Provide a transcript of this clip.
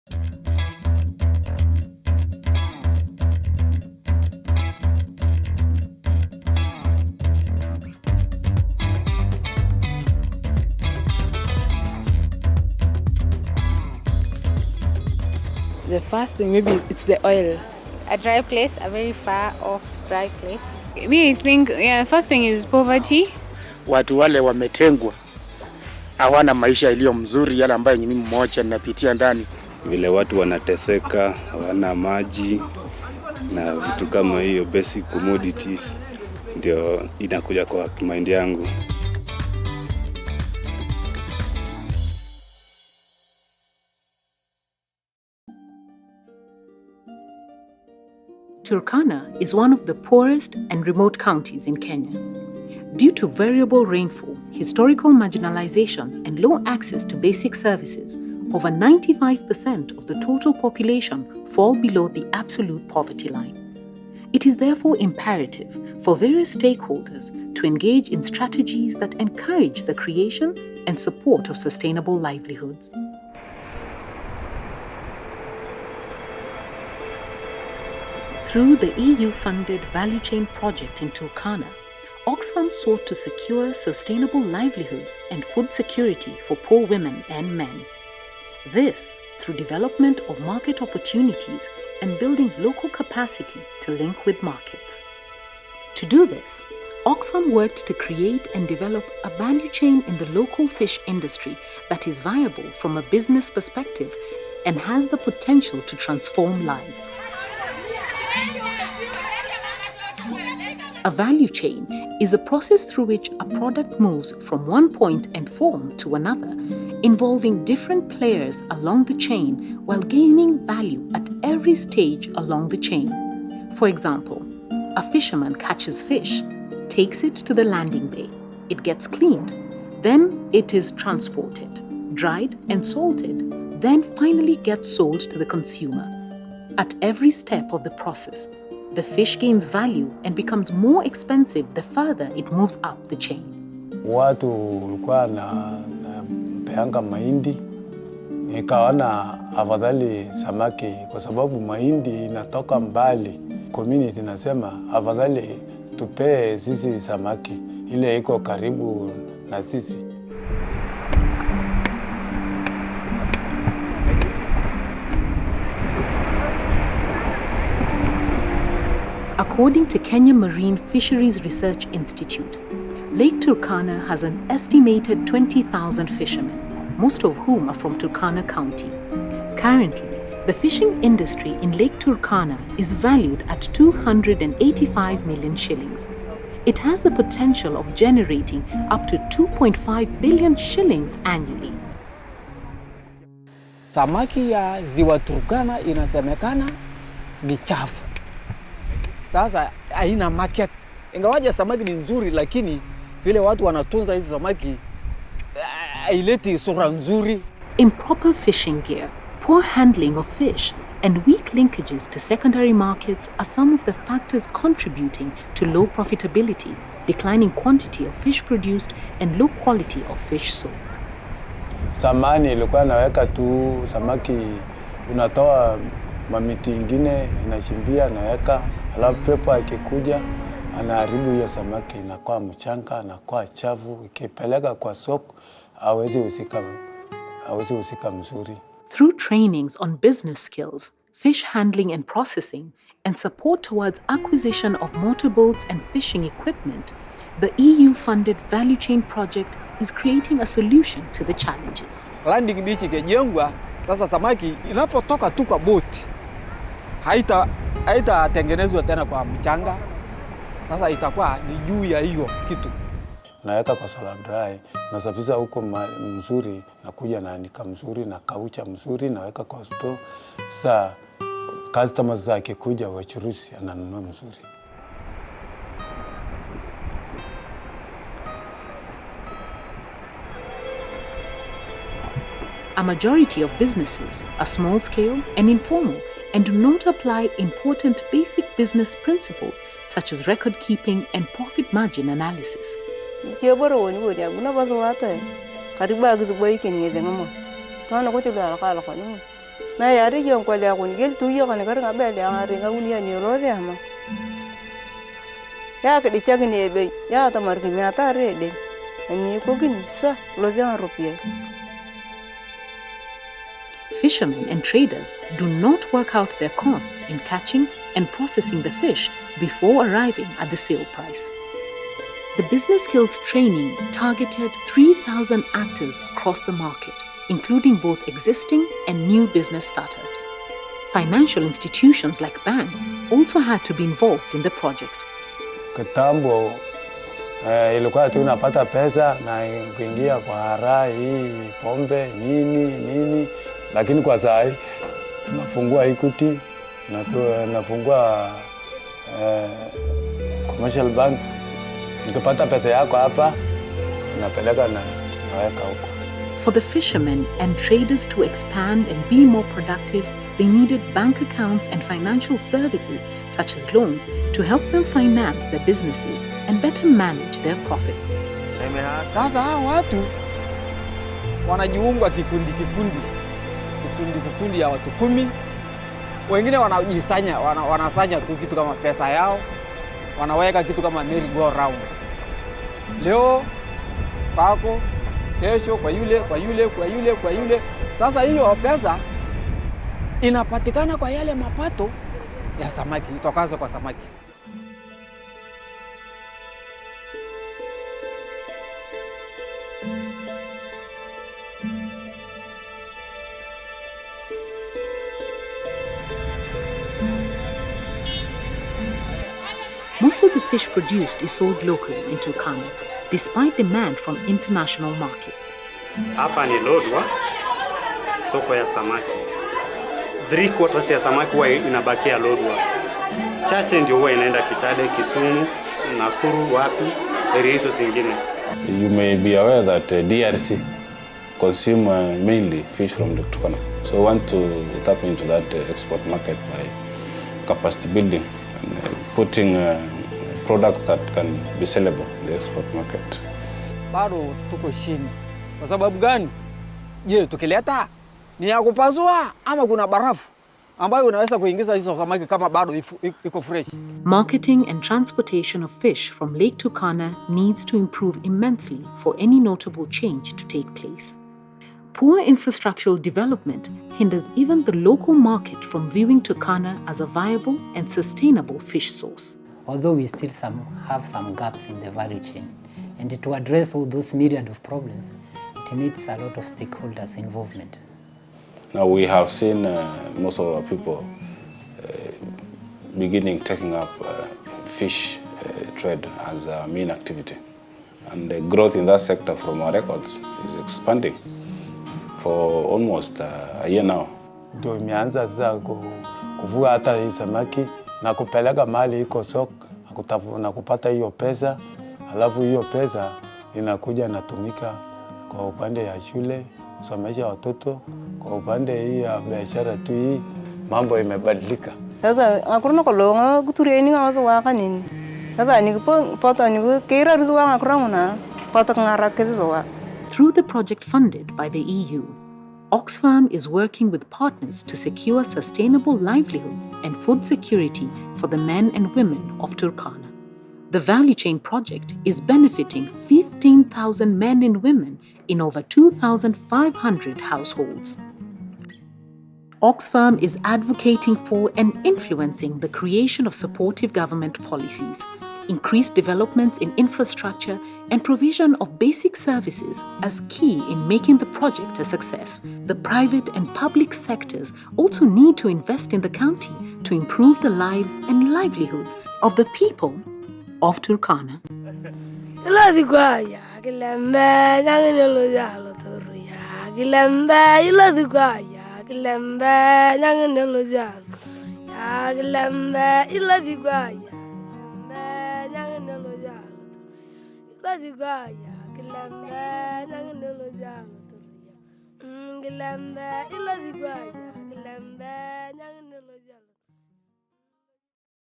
The first thing, maybe it's the oil. A dry place, a very far off dry place. We think, first thing is poverty. Watu wale wametengwa, hawana maisha iliyo mzuri yale ambayo mimi mmoja ninapitia ndani. Vile watu wanateseka, hawana maji na vitu kama hiyo, basic commodities, ndio inakuja kwa mind yangu. Turkana is one of the poorest and remote counties in Kenya. Due to variable rainfall, historical marginalization, and low access to basic services, over 95% of the total population fall below the absolute poverty line. It is therefore imperative for various stakeholders to engage in strategies that encourage the creation and support of sustainable livelihoods. Through the EU-funded Value Chain project in Turkana, Oxfam sought to secure sustainable livelihoods and food security for poor women and men. This through development of market opportunities and building local capacity to link with markets. To do this, Oxfam worked to create and develop a value chain in the local fish industry that is viable from a business perspective and has the potential to transform lives. A value chain is a process through which a product moves from one point and form to another, involving different players along the chain while gaining value at every stage along the chain. For example, a fisherman catches fish, takes it to the landing bay, it gets cleaned, then it is transported, dried and salted, then finally gets sold to the consumer. At every step of the process, the fish gains value and becomes more expensive the further it moves up the chain. Watu walikuwa na peanga mahindi, nikaona afadhali samaki kwa sababu mahindi inatoka mbali. Community nasema afadhali tupee sisi samaki ile iko karibu na sisi. According to Kenya Marine Fisheries Research Institute, Lake Turkana has an estimated 20,000 fishermen, most of whom are from Turkana County. Currently, the fishing industry in Lake Turkana is valued at 285 million shillings. It has the potential of generating up to 2.5 billion shillings annually. Samaki ya ziwa Turkana inasemekana ni chafu. Sasa haina market. Ingawaje samaki ni nzuri, lakini vile watu wanatunza hizo samaki haileti sura nzuri. Improper fishing gear, poor handling of fish, and weak linkages to secondary markets are some of the factors contributing to low profitability, declining quantity of fish produced, and low quality of fish sold. Samani ilikuwa naweka tu samaki, unatoa mamiti ingine inachimbia naweka, alafu pepo akikuja anaharibu hiyo samaki, inakuwa mchanga, inakuwa chafu, ikipeleka kwa soko hawezi usika mzuri. Through trainings on business skills, fish handling and processing, and support towards acquisition of motorboats and fishing equipment, the EU-funded Value Chain project is creating a solution to the challenges. Landing beach ikijengwa, sasa samaki inapotoka tu kwa boat haitatengenezwa tena kwa mchanga. Sasa itakuwa ni juu ya hiyo kitu. Naweka kwa solar dry, nasafisha huko mzuri, nakuja naanika mzuri, na kaucha mzuri, naweka kwa store. Sasa customers zake kuja wachuruzi ananunua mzuri. A majority of businesses are small scale and informal and do not apply important basic business principles such as record keeping and profit margin analysis. Na yari yon kwa le akun gel tu yo kan kar ngabe le ngari nguni ya ni ro de ama. Ya ke dichag ni be ya ta mar ki mi ata re de. Ani ko gin sa lo de rupiah. Fishermen and traders do not work out their costs in catching and processing the fish before arriving at the sale price. The business skills training targeted 3,000 actors across the market, including both existing and new business startups. Financial institutions like banks also had to be involved in the project. Kitambo ilikuwa tu unapata pesa na kuingia kwa harai, pombe, nini. Lakini kwa sasa tunafungua Equity, tunafungua commercial bank. Ukipata pesa yako hapa, unapeleka na naweka huko. For the fishermen and traders to expand and be more productive, they needed bank accounts and financial services such as loans to help them finance their businesses and better manage their profits. Sasa watu wanajiunga kikundi ya watu 10. Wengine wanasanya tu kitu kama pesa yao, wanaweka kitu kama merry go round. Leo kwako, kesho kwa yule. Sasa hiyo pesa inapatikana kwa yale mapato ya samaki, itokazo kwa samaki. Most of the fish produced is sold locally in Turkana, despite demand from international markets. Hapa ni Lodwar, soko ya samaki. 3/4 ya samaki huwa inabakia Lodwar. Chache ndio huwa inaenda Kitale, Kisumu, Nakuru, wapi, area hizo zingine. You may be aware that DRC consume mainly fish from the Turkana. So we want to tap into that export market by capacity building and putting products that can be sellable in the export market. Bado tuko chini. Kwa sababu gani? Je, tukileta ni ya kupasua ama kuna barafu ambayo unaweza kuingiza hizo samaki kama bado iko fresh? Marketing and transportation of fish from Lake Turkana needs to improve immensely for any notable change to take place. Poor infrastructural development hinders even the local market from viewing Turkana as a viable and sustainable fish source. Although we still have some gaps in the value chain, and to address all those myriad of problems, it needs a lot of stakeholders' involvement. Now we have seen most of our people taking up fish trade as a main activity, and the growth in that sector from our records is expanding for almost a year now. Ndio imeanza sasa kuvua hata hii samaki na kupeleka mali iko soko na kupata hiyo pesa, alafu hiyo pesa inakuja natumika kwa upande ya shule, kusomesha watoto, kwa upande hii ya biashara tu. Hii mambo imebadilika. Sasa akuruna kolonga kutureni ngawa waka nini. Sasa ni poto ni kira ruwa akuruna poto ngara kedo. Through the project funded by the EU, Oxfam is working with partners to secure sustainable livelihoods and food security for the men and women of Turkana. The Value Chain Project is benefiting 15,000 men and women in over 2,500 households. Oxfam is advocating for and influencing the creation of supportive government policies, increased developments in infrastructure, and provision of basic services as key in making the project a success. The private and public sectors also need to invest in the county to improve the lives and livelihoods of the people of Turkana. Gilamba ila digwaya, gilamba